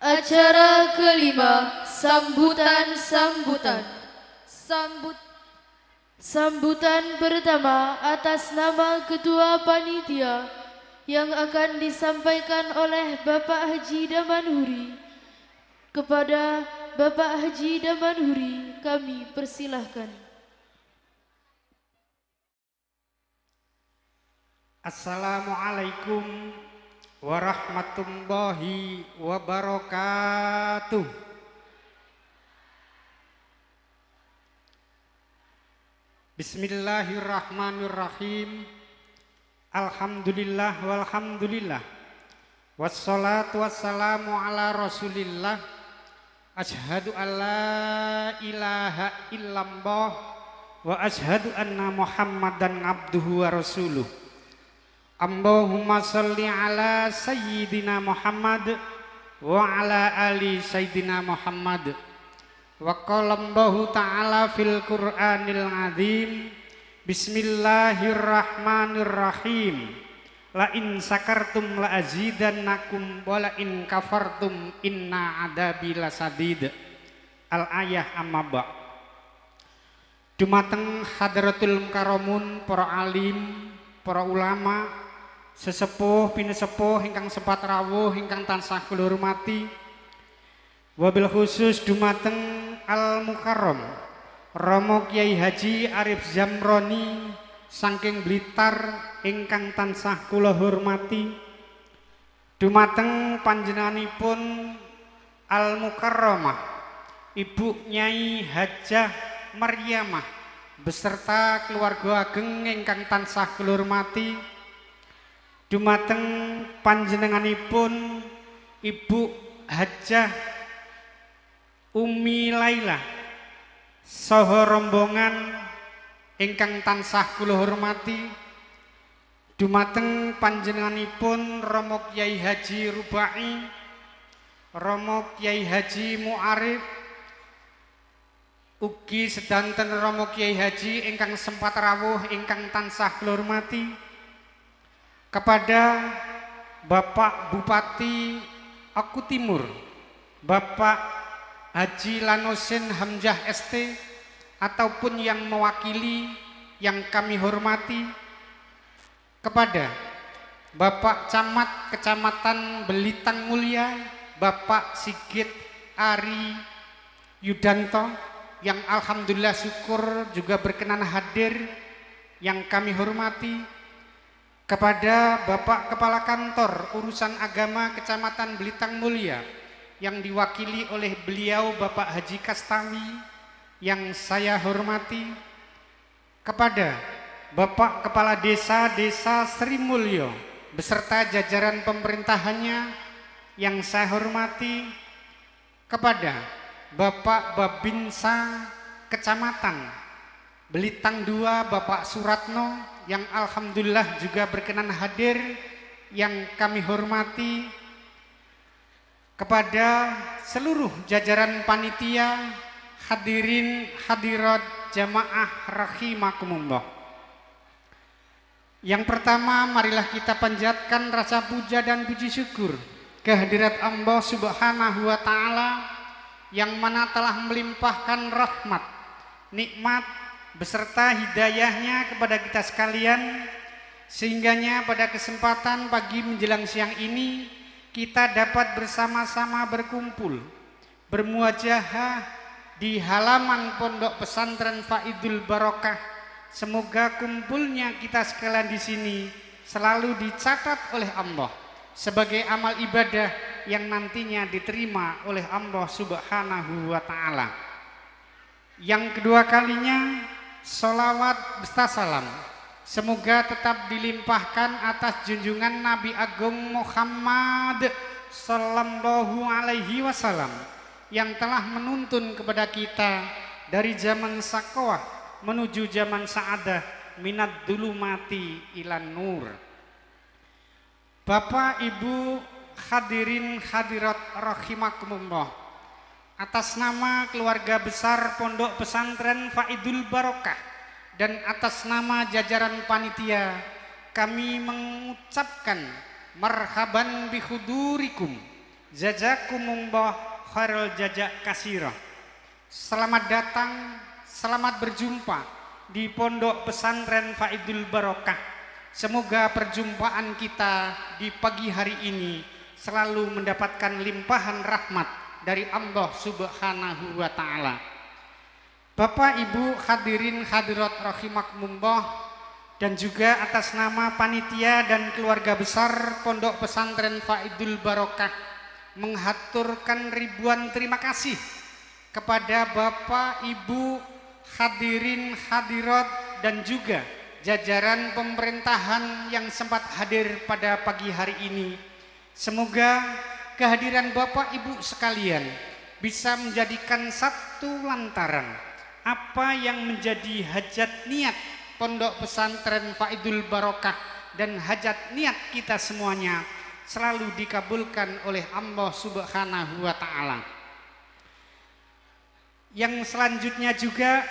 Acara kelima, sambutan. Sambutan pertama atas nama Ketua Panitia yang akan disampaikan oleh Bapak Haji Damanhuri. Kepada Bapak Haji Damanhuri kami persilahkan. Assalamualaikum warahmatullahi wabarakatuh. Bismillahirrahmanirrahim. Alhamdulillah walhamdulillah. Wassalatu wassalamu ala Rasulillah. Asyhadu an la ilaha illallah wa asyhadu anna Muhammadan abduhu wa rasuluh. Allahumma sholli ala sayyidina Muhammad wa ala ali sayyidina Muhammad. Wa qala Allahu ta'ala fil Qur'anil azim. Bismillahirrahmanirrahim. La in sakartum la azidannakum wa la in kafartum inna adabi lasadid. Al-ayah amma-ba. Dumateng hadratul mukarramun, para alim, para ulama, sesepuh pinesepuh ingkang sempat rawuh ingkang tansah kula hormati, wabil khusus dumateng al mukarram Romo Kiai Haji Arif Zamroni saking Blitar ingkang tansah kula hormati, dumateng panjenenganipun al mukarramah Ibu Nyai Hajah Maryamah beserta keluarga ageng ingkang tansah kula hormati, dumateng panjenenganipun Ibu Hajah Umi Laila saha rombongan ingkang tansah kula hormati, dumateng panjenenganipun Romo Kiai Haji Rubai, Romo Kiai Haji Muarif, ugi sedanten Romo Kiai Haji ingkang sempat rawuh ingkang tansah kula hormati, kepada Bapak Bupati Aku Timur, Bapak Haji Lanosin Hamzah ST, ataupun yang mewakili yang kami hormati, kepada Bapak Camat Kecamatan Belitang Mulia, Bapak Sigit Ari Yudanto, yang alhamdulillah syukur juga berkenan hadir yang kami hormati, kepada Bapak Kepala Kantor Urusan Agama Kecamatan Belitang Mulia yang diwakili oleh beliau Bapak Haji Kastawi yang saya hormati, kepada Bapak Kepala Desa Sri Mulyo beserta jajaran pemerintahannya yang saya hormati, kepada Bapak Babinsa Kecamatan Belitang II Bapak Suratno yang alhamdulillah juga berkenan hadir yang kami hormati, kepada seluruh jajaran panitia, hadirin hadirat jamaah rahimakumullah. Yang pertama, marilah kita panjatkan rasa puja dan puji syukur kehadirat Allah Subhanahu wa taala yang mana telah melimpahkan rahmat, nikmat beserta hidayahnya kepada kita sekalian, sehingganya pada kesempatan pagi menjelang siang ini kita dapat bersama-sama berkumpul bermuajahah di halaman Pondok Pesantren Faidul Barokah. Semoga kumpulnya kita sekalian di sini selalu dicatat oleh Allah sebagai amal ibadah yang nantinya diterima oleh Allah Subhanahu wa taala. Yang kedua kalinya, sholawat beserta salam semoga tetap dilimpahkan atas junjungan Nabi Agung Muhammad sallallahu alaihi wasallam yang telah menuntun kepada kita dari zaman sakowah menuju zaman sa'adah, minad dulumati ilan nur. Bapak Ibu hadirin hadirat rahimakumullah, atas nama keluarga besar Pondok Pesantren Faidul Barokah dan atas nama jajaran panitia, kami mengucapkan marhaban bihudurikum Jazakumullah khairul jazak kasirah. Selamat datang, selamat berjumpa di Pondok Pesantren Faidul Barokah. Semoga perjumpaan kita di pagi hari ini selalu mendapatkan limpahan rahmat dari Allah Subhanahu wa taala. Bapak Ibu hadirin hadirat rahimakumullah, dan juga atas nama panitia dan keluarga besar Pondok Pesantren Faidul Barokah menghaturkan ribuan terima kasih kepada Bapak Ibu hadirin hadirat dan juga jajaran pemerintahan yang sempat hadir pada pagi hari ini. Semoga kehadiran Bapak Ibu sekalian bisa menjadikan satu lantaran apa yang menjadi hajat niat Pondok Pesantren Faidul Barokah dan hajat niat kita semuanya selalu dikabulkan oleh Allah Subhanahu wa taala. Yang selanjutnya juga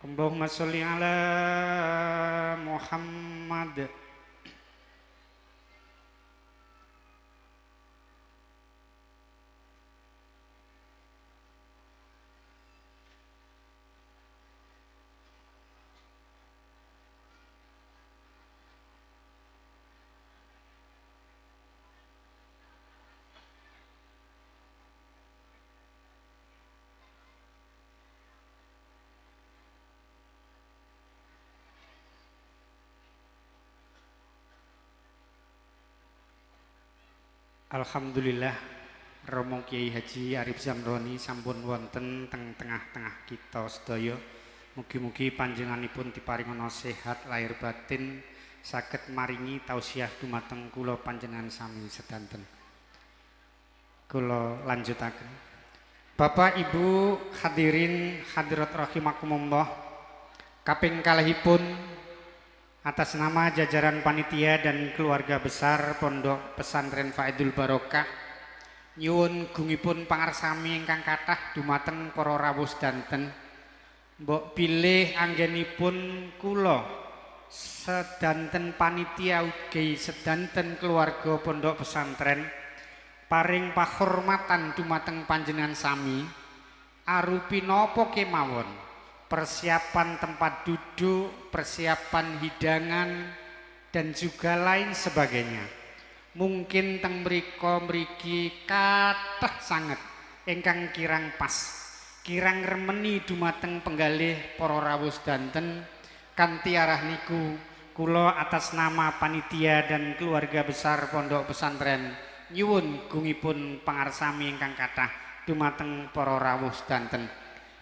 Allahumma sholli ala Muhammad. Alhamdulillah, Romo Kiai Haji Arif Zamroni sampun wonten teng tengah-tengah kita sedaya. Mugi-mugi panjenenganipun diparingana sehat lahir batin, saged maringi tausiah dumateng kula panjenengan sami sedanten. Kula lanjutaken. Bapak Ibu hadirin hadirat rahimakumullah, kaping kalihipun atas nama jajaran panitia dan keluarga besar Pondok Pesantren Faidul Barokah nyuwun gungipun pangarsami ingkang kathah dumateng para rawuh sedanten. Mbok pilih anggenipun kula sedanten panitia ugi sedanten keluarga Pondok Pesantren paring pahormatan dumateng panjenengan sami arupi napa kemawon. Persiapan tempat duduk, persiapan hidangan, dan juga lain sebagainya. Mungkin teng mriki kathah sanget ingkang kirang pas, kirang remeni dumateng penggalih para rawuh sedanten. Kanthi arah niku kula atas nama panitia dan keluarga besar Pondok Pesantren nyuwun gungipun pangarsami ingkang kathah dumateng para rawuh sedanten.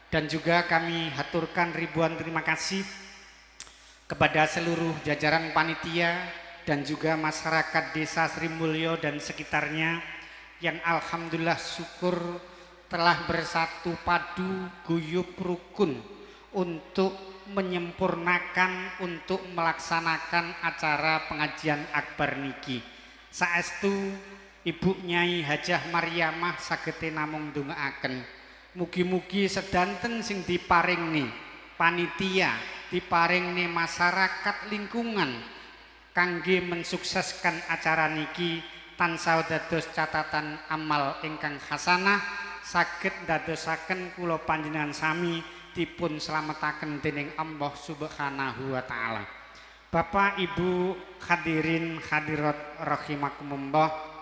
Dan juga kami haturkan ribuan terima kasih kepada seluruh jajaran panitia dan juga masyarakat desa Sri Mulyo dan sekitarnya yang alhamdulillah syukur telah bersatu padu guyup rukun untuk menyempurnakan, untuk melaksanakan acara pengajian akbar niki. Saestu Ibu Nyai Hajah Maryamah sagete namung ndongaaken mugi-mugi sedanten sing diparingni panitia, diparingni masyarakat lingkungan kangge mensukseskan acara niki tansah dados catatan amal ingkang hasanah saged dadosaken kula panjenengan sami dipun slametaken dening Allah Subhanahu wa taala. Bapak Ibu hadirin hadirat rahimakumullah,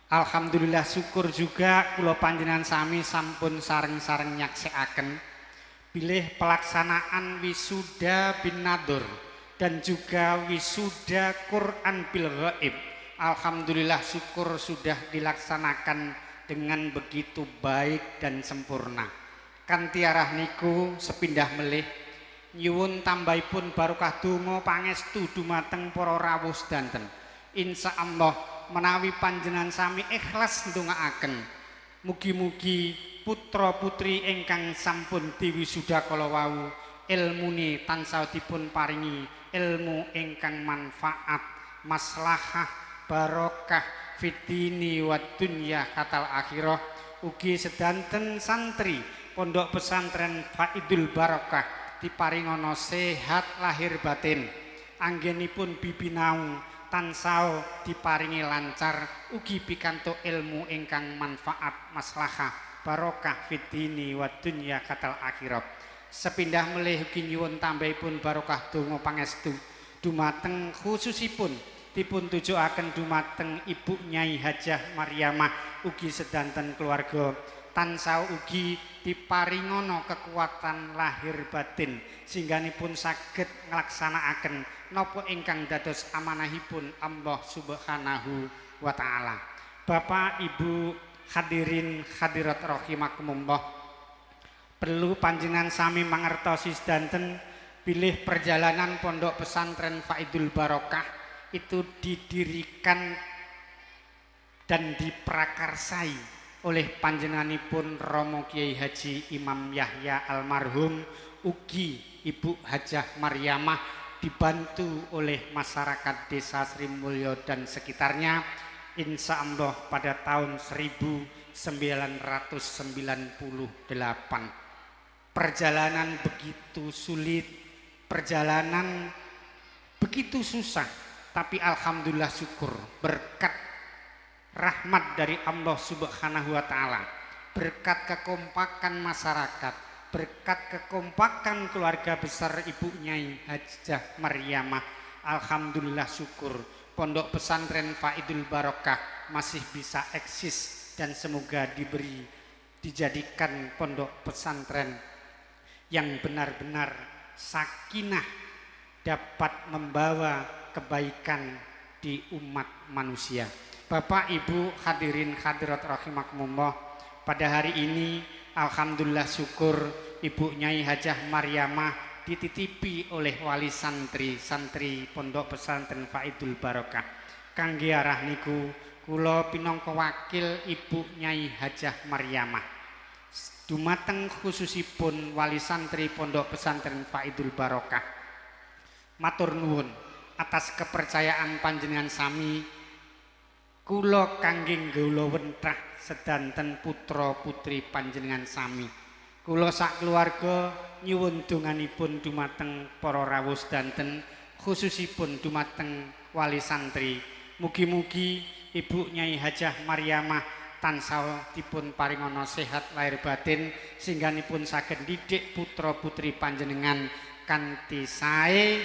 alhamdulillah syukur juga kula panjenengan sami sampun sareng-sareng nyaksekaken bilih pelaksanaan wisuda bin nadur dan juga wisuda Quran bil ghaib. Alhamdulillah syukur sudah dilaksanakan dengan begitu baik dan sempurna. Kanthi arah niku sepindah melih nyuwun tambahipun barokah donga pangestu dumateng para rawuh sedanten. Insyaallah menawi panjenengan sami ikhlas ndongaaken mugi-mugi putra putri ingkang sampun diwisuda kala wau ilmune tansah dipun paringi ilmu ingkang manfaat, maslahah, barokah fitini wa dunya katal akhirah. Ugi sedanten santri Pondok Pesantren Faidul Barokah diparingana sehat lahir batin, anggenipun bibinau tansah diparingi lancar ugi pikantuk ilmu ingkang manfaat maslahah barokah fid dini wa dunya katal akhirat. Sepindah melih ugi nyuwun tambahipun barokah donga pangestu dumateng khususipun dipun tujuaken dumateng Ibu Nyai Hajah Mariamah ugi sedanten keluarga tansah ugi diparingono kekuatan lahir batin sehingganipun saged nglaksanakaken napa ingkang dados amanahipun Allah Subhanahu wa taala. Bapak Ibu hadirin hadirat rahimakumullah, perlu panjenengan sami mangertosi sedanten bilih perjalanan Pondok Pesantren Faidul Barokah itu didirikan dan diprakarsai oleh panjenenganipun Romo Kiai Haji Imam Yahya almarhum ugi Ibu Hajah Mariamah dibantu oleh masyarakat Desa Sri Mulyo dan sekitarnya insya Allah pada tahun 1998. Perjalanan begitu sulit, perjalanan begitu susah, tapi alhamdulillah syukur berkat rahmat dari Allah Subhanahu wa taala, berkat kekompakan masyarakat, berkat kekompakan keluarga besar Ibu Nyai Hajah Mariamah, alhamdulillah syukur Pondok Pesantren Faidul Barokah masih bisa eksis dan semoga dijadikan pondok pesantren yang benar-benar sakinah, dapat membawa kebaikan di umat manusia. Bapak Ibu hadirin hadirat rahimakumullah, pada hari ini alhamdulillah syukur Ibu Nyai Hajah Mariamah dititipi oleh wali santri Pondok Pesantren Faidul Barokah. Kangge arah niku kula pinangka wakil Ibu Nyai Hajah Mariamah dumateng khususipun wali santri Pondok Pesantren Faidul Barokah matur nuwun atas kepercayaan panjenengan sami kula kangge nggula wentrah sedanten putra putri panjenengan sami. Kula sak keluarga nyuwun donganipun dumateng para rawuh sedanten khususipun dumateng wali santri. Mugi-mugi Ibu Nyai Hajah Mariamah tansah dipun paringana sehat lahir batin sehingganipun saged didik putra putri panjenengan kanthi sae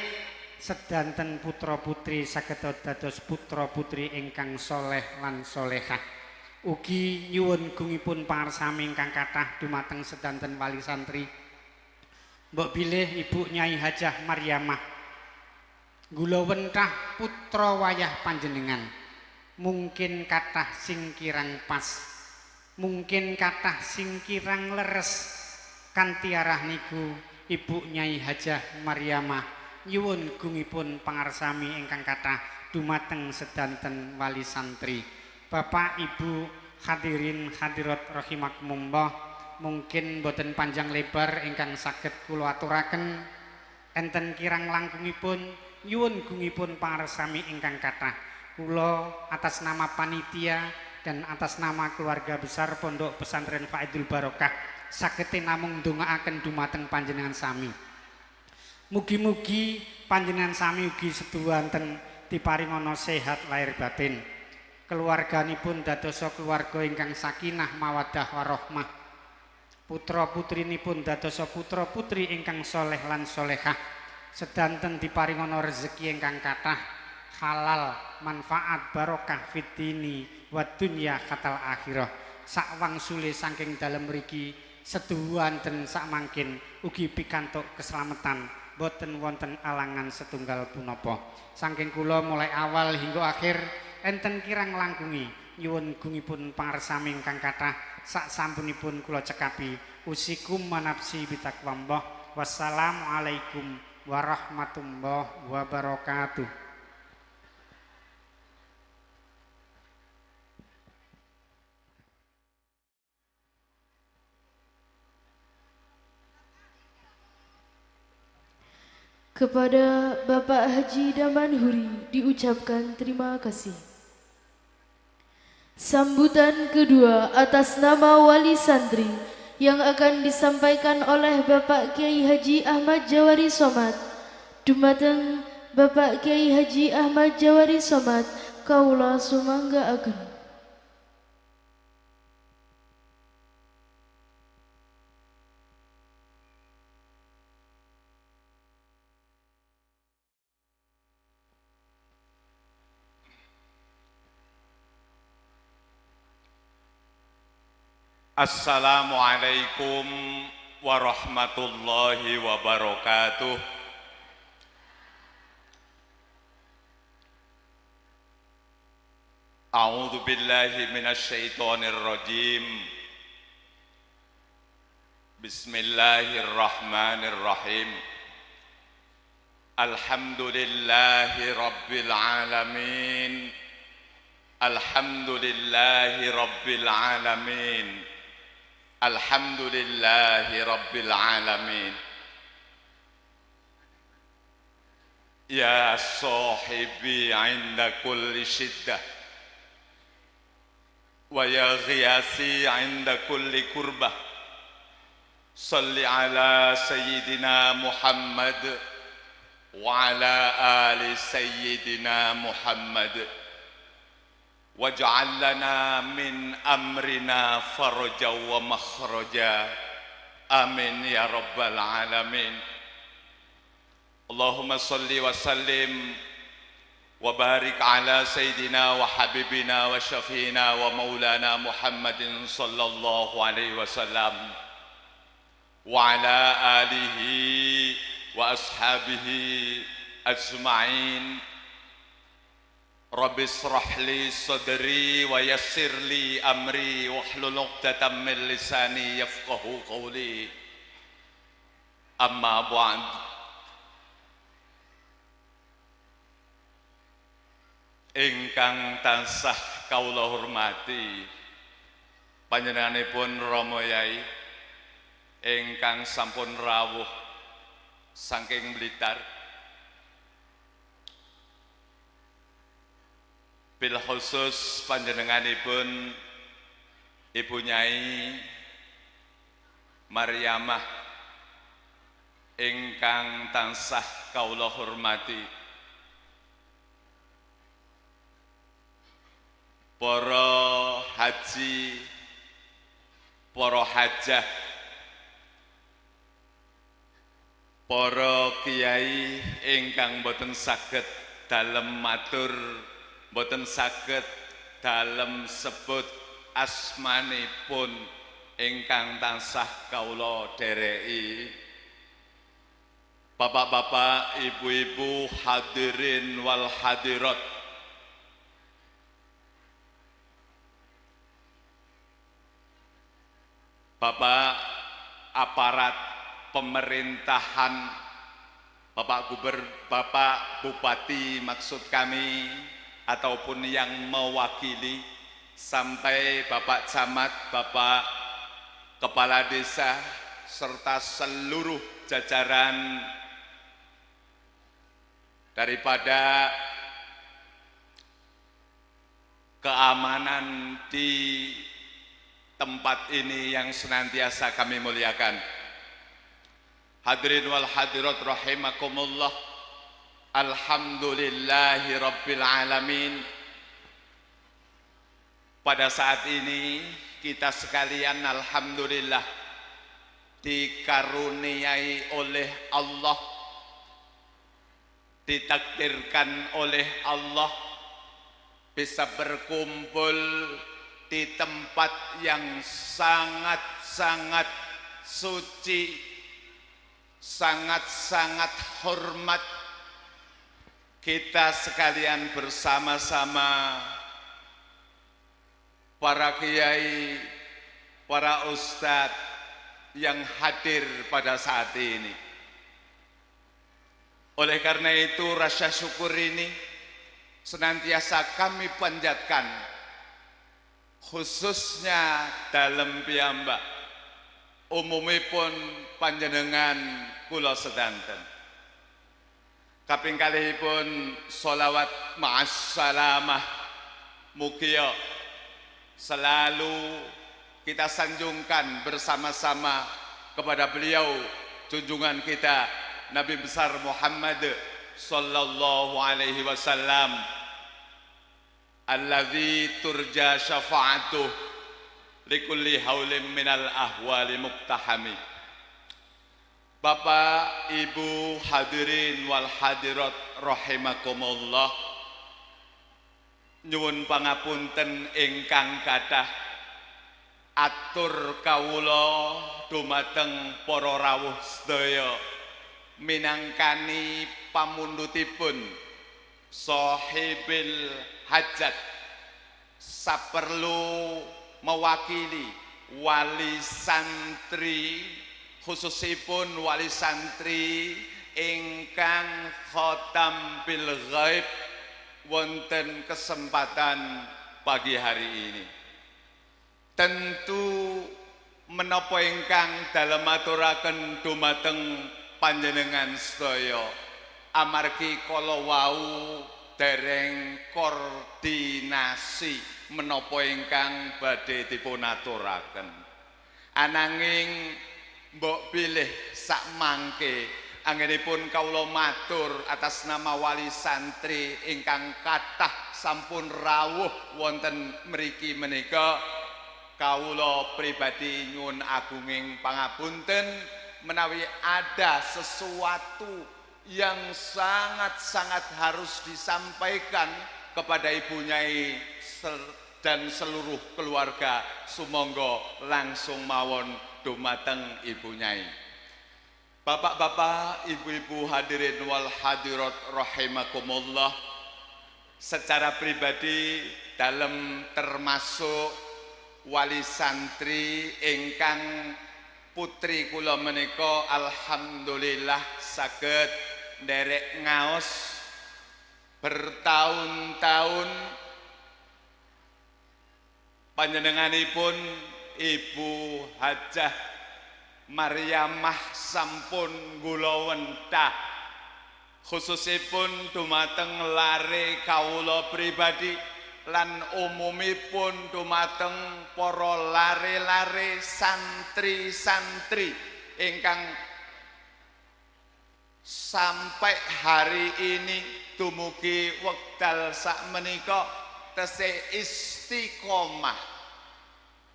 sedanten putra putri saged dados putra putri ingkang soleh lan solehah. Ugi nyuwun gungipun pangarsami ingkang kathah dumateng sedanten wali santri. Mbok bilih Ibu Nyai Hajah Mariamah gula wentah putra wayah panjenengan. Mungkin kathah sing kirang pas, mungkin kathah sing kirang leres kanthi arah niku Ibu Nyai Hajah Mariamah nyuwun gungipun pangarsami ingkang kathah dumateng sedanten wali santri. Bapak Ibu hadirin hadirat rahimakumullah, mungkin boten panjang lebar ingkang saged kula aturaken enten kirang langkungipun nyuwun gungipun pangarsami ingkang kathah. Kula atas nama panitia dan atas nama keluarga besar Pondok Pesantren Faidul Barokah saged namung ndongaaken dumateng panjenengan sami. Mugi-mugi panjenengan sami ugi seduhanten diparingana sehat lahir batin. Keluarganipun dadosa keluarga ingkang sakinah mawaddah warahmah. Putra putrinipun dadosa putra putri ingkang soleh lan solehah. Sedanten diparingana rezeki ingkang kathah, halal, manfaat, barokah fid dini wa dunya katal akhirah. Sak wangsule saking dalem mriki seduhanten sak mangkin ugi pikantuk keselamatan, boten wonten alangan setunggal punapa. Saking kula mulai awal hingga akhir enten kirang langkungi nyuwun gungipun pangarsami ingkang kathah sak sampunipun kula cekapi usikum manapsi bitaqwallah. Wassalamualaikum warahmatullahi wabarakatuh. Kepada Bapak Haji Damanhuri diucapkan terima kasih. Sambutan kedua atas nama wali santri yang akan disampaikan oleh Bapak Kiai Haji Ahmad Jawari Somad dumateng Bapak Kiai Haji Ahmad Jawari Somad kaula sumanggaaken. Assalamualaikum warahmatullahi wabarakatuh. A'udzu billahi minasy syaithanir rajim. Bismillahirrahmanirrahim. Alhamdulillahi rabbil alamin. Alhamdulillahi rabbil alamin. Alhamdulillahi rabbil alamin. Ya sahibi 'inda kulli shiddah wa ya ghiyasi 'inda kulli kurbah. Salli ala sayyidina Muhammad wa ala ali sayyidina Muhammad. Waj'al lana min amrina faraja wa makhraja. Amin ya rabbal alamin. Allahumma salli wa sallim wa barik ala sayyidina wa habibina wa syafiina wa maulana Muhammadin sallallahu alaihi wasallam wa ala alihi wa ashabihi ajma'in. Rabbi shrah li sadri wa yassir li amri wahlul 'uqdatam min lisani yafqahu qawli. Amma ba'd. Ingkang tansah kawula hormati panjenenganipun Rama Yai ingkang sampun rawuh saking Blitar. Bil khusus panjenenganipun Ibu Nyai Maryamah ingkang tansah kawula hormati. Para haji, para hajah, para kiai ingkang boten saged dalem matur, boten saged dalem sebut asmanipun ingkang tansah kawula dhereki. Bapak-bapak, ibu-ibu, hadirin wal hadirat. Bapak aparat pemerintahan, Bapak Bupati maksud kami, ataupun yang mewakili, sampai Bapak Camat, Bapak Kepala Desa, serta seluruh jajaran daripada keamanan di tempat ini yang senantiasa kami muliakan. Hadirin wal hadirat rahimakumullah. Alhamdulillahi rabbil alamin. Pada saat ini kita sekalian alhamdulillah dikaruniai oleh Allah, ditakdirkan oleh Allah bisa berkumpul di tempat yang sangat-sangat suci, sangat-sangat hormat. Kita sekalian bersama-sama, para kiai, para ustadz yang hadir pada saat ini. Oleh karena itu rasa syukur ini senantiasa kami panjatkan, khususnya dalam piyambak umumipun panjenengan kula sedanten. Kaping kalihipun sholawat ma'assalamah mugia selalu kita sanjungkan bersama-sama kepada beliau junjungan kita Nabi besar Muhammad sallallahu alaihi wasallam alladzi turja syafa'atuh likulli haulim minal ahwali muktahami. Bapak, Ibu hadirin wal hadirat rahimakumullah, nyuwun pangapunten ingkang kathah, atur kawula dumateng para rawuh sedaya minangkani pamundhutipun sahibil hajat saperlu mewakili wali santri, khususipun wali santri ingkang khotam bil ghaib wonten kesempatan pagi hari ini. Tentu menapa ingkang dalem aturaken dumateng panjenengan sedaya amargi kala wau dereng koordinasi menapa ingkang badhe dipun aturaken. Ananging mbok pilih sak mangke anggenipun kawula matur atas nama wali santri ingkang kathah sampun rawuh wonten mriki menika, kawula pribadi nyuwun agunging pangapunten menawi ada sesuatu yang sangat-sangat harus disampaikan kepada Ibu Nyai dan seluruh keluarga, sumangga langsung mawon dumateng Ibu Nyai. Bapak-bapak, ibu-ibu hadirin wal hadirat rahimakumullah, secara pribadi dalam termasuk wali santri ingkang putri kula menika alhamdulillah saged nderek ngaos bertahun-tahun panjenenganipun Ibu Hajah Maryamah sampun nggula wentah khususipun dumateng lare kawula pribadi lan umumipun dumateng para lare-lare santri-santri ingkang sampai hari ini dumugi wekdal sakmenika tesih istiqomah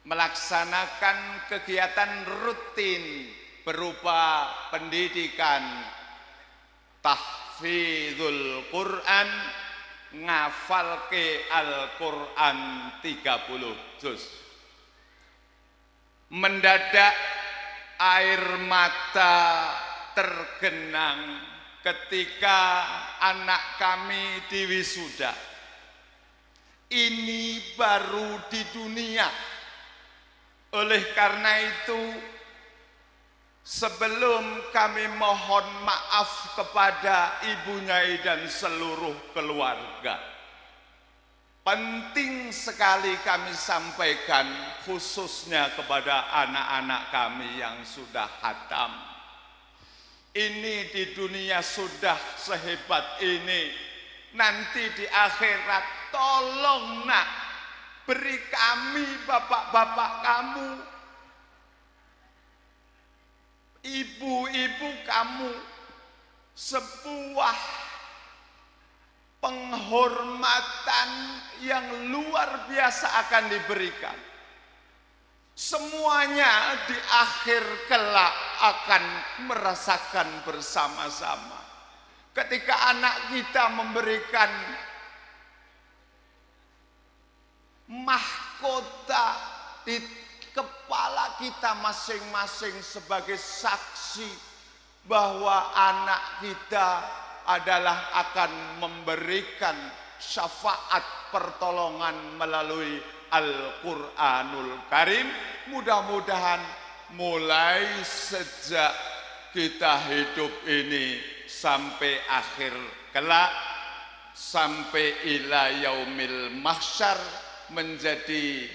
melaksanakan kegiatan rutin berupa pendidikan tahfidzul Quran, ngafalke Al-Quran 30 juz. Mendadak air mata tergenang ketika anak kami diwisuda. Ini baru di dunia. Oleh karena itu, sebelum kami mohon maaf kepada Ibu Nyai dan seluruh keluarga, penting sekali kami sampaikan khususnya kepada anak-anak kami yang sudah khatam. Ini di dunia sudah sehebat ini, nanti di akhirat tolong nak, beri kami bapak-bapak kamu, ibu-ibu kamu sebuah penghormatan yang luar biasa akan diberikan. Semuanya di akhir kelak akan merasakan bersama-sama. Ketika anak kita memberikan mahkota di kepala kita masing-masing sebagai saksi bahwa anak kita adalah akan memberikan syafaat pertolongan melalui Al-Quranul Karim. Mudah-mudahan mulai sejak kita hidup ini sampai akhir kelak, sampai ila yaumil mahsyar, menjadi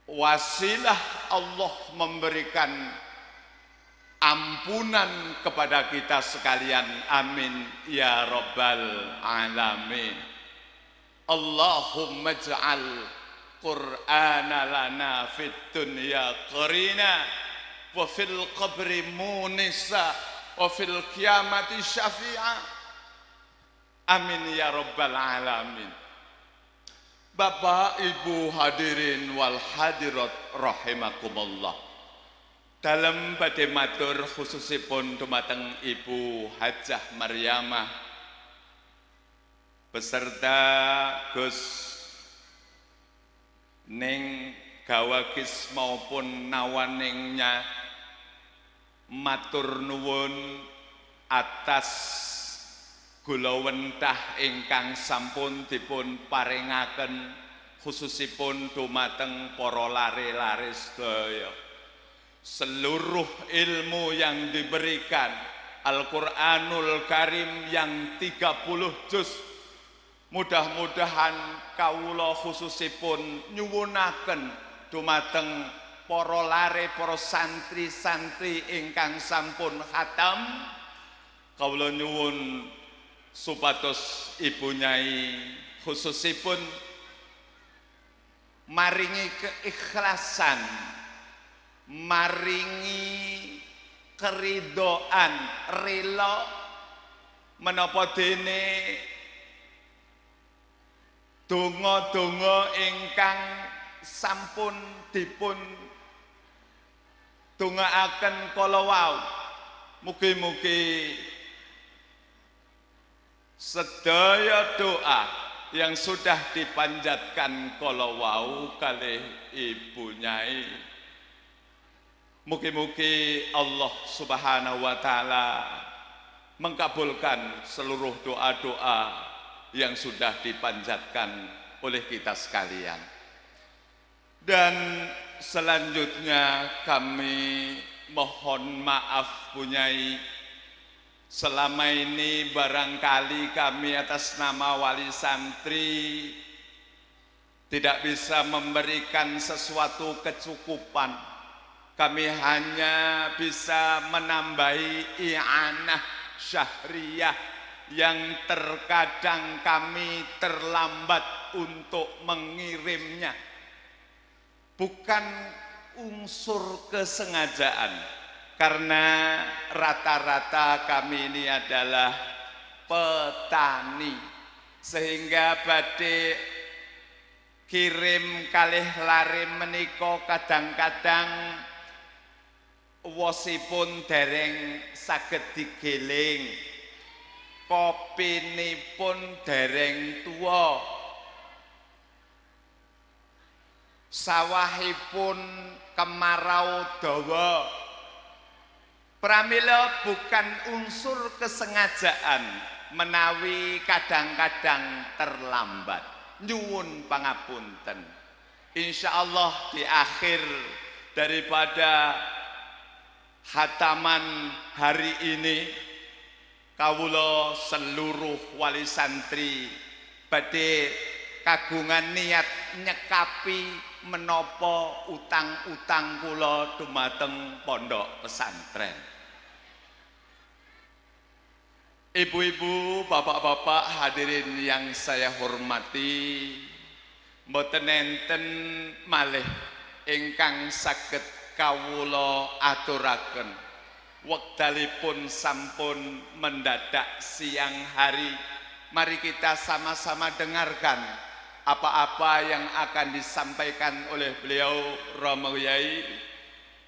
wasilah Allah memberikan ampunan kepada kita sekalian. Amin ya rabbal alamin. Allahumma ij'al Qur'ana lana fid dunya qarina wa fil qabri munisa wa fil qiyamati syafi'a. Amin ya rabbal alamin. Bapak Ibu hadirin wal hadirat rahimakumullah. Dalam badhe matur khususipun dumateng Ibu Hajah Maryamah beserta Gus ning gawagis maupun nawaningnya, matur nuwun atas gulawentah ingkang sampun dipun paringaken khususipun dumateng para lare-lare sedaya. Seluruh ilmu yang diberikan, Al-Qur'anul Karim yang 30 juz, mudah-mudahan kawula khususipun nyuwunaken dumateng para lare, para santri-santri ingkang sampun khatam, kawula nyuwun supados Ibu Nyai khususipun maringi keikhlasan, maringi keridoan, rela menapa dene donga-donga ingkang sampun dipun dongaaken kala wau. Mugi-mugi sedaya doa yang sudah dipanjatkan kala wau kalih Ibu Nyai, mugi-mugi Allah Subhanahu wa taala mengkabulkan seluruh doa-doa yang sudah dipanjatkan oleh kita sekalian. Dan selanjutnya kami mohon maaf Bu Nyai, selama ini barangkali kami atas nama wali santri tidak bisa memberikan sesuatu kecukupan. Kami hanya bisa menambahi i'anah syahriyah yang terkadang kami terlambat untuk mengirimnya. Bukan unsur kesengajaan, karena rata-rata kami ini adalah petani, sehingga badhe kirim kalih lare menika kadang-kadang wosipun dereng saged digeling, kopinipun dereng tuwa, sawahipun kemarau dawa. Pramila bukan unsur kesengajaan menawi kadang-kadang terlambat. Nyuwun pangapunten. Insyaallah di akhir daripada khataman hari ini, kawula seluruh wali santri badhe kagungan niat nyekapi menapa utang-utang kula dumateng pondok pesantren. Ibu-ibu, bapak-bapak hadirin yang saya hormati, mboten enten malih ingkang saged kawula aturaken. Wekdalipun sampun mendadak siang hari, mari kita sama-sama dengarkan apa-apa yang akan disampaikan oleh beliau Romo Yai,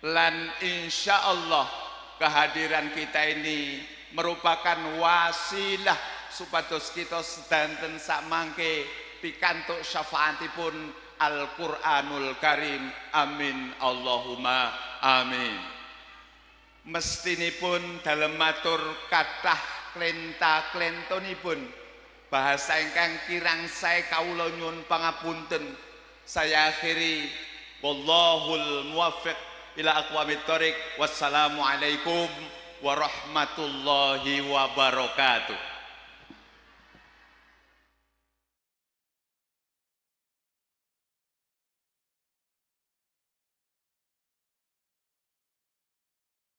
lan insya Allah kehadiran kita ini merupakan wasilah supados kita sedanten sakmangke pikantuk syafaatipun Al-Qur'anul Karim. Amin Allahumma amin. Mestinipun dalem matur kathah klenta-klentonipun bahasa ingkang kirang sae kawula nyuwun pangapunten. Saya akhiri, wallahul muwaffiq ila aqwamit thoriq. Wassalamualaikum warahmatullahi wabarakatuh.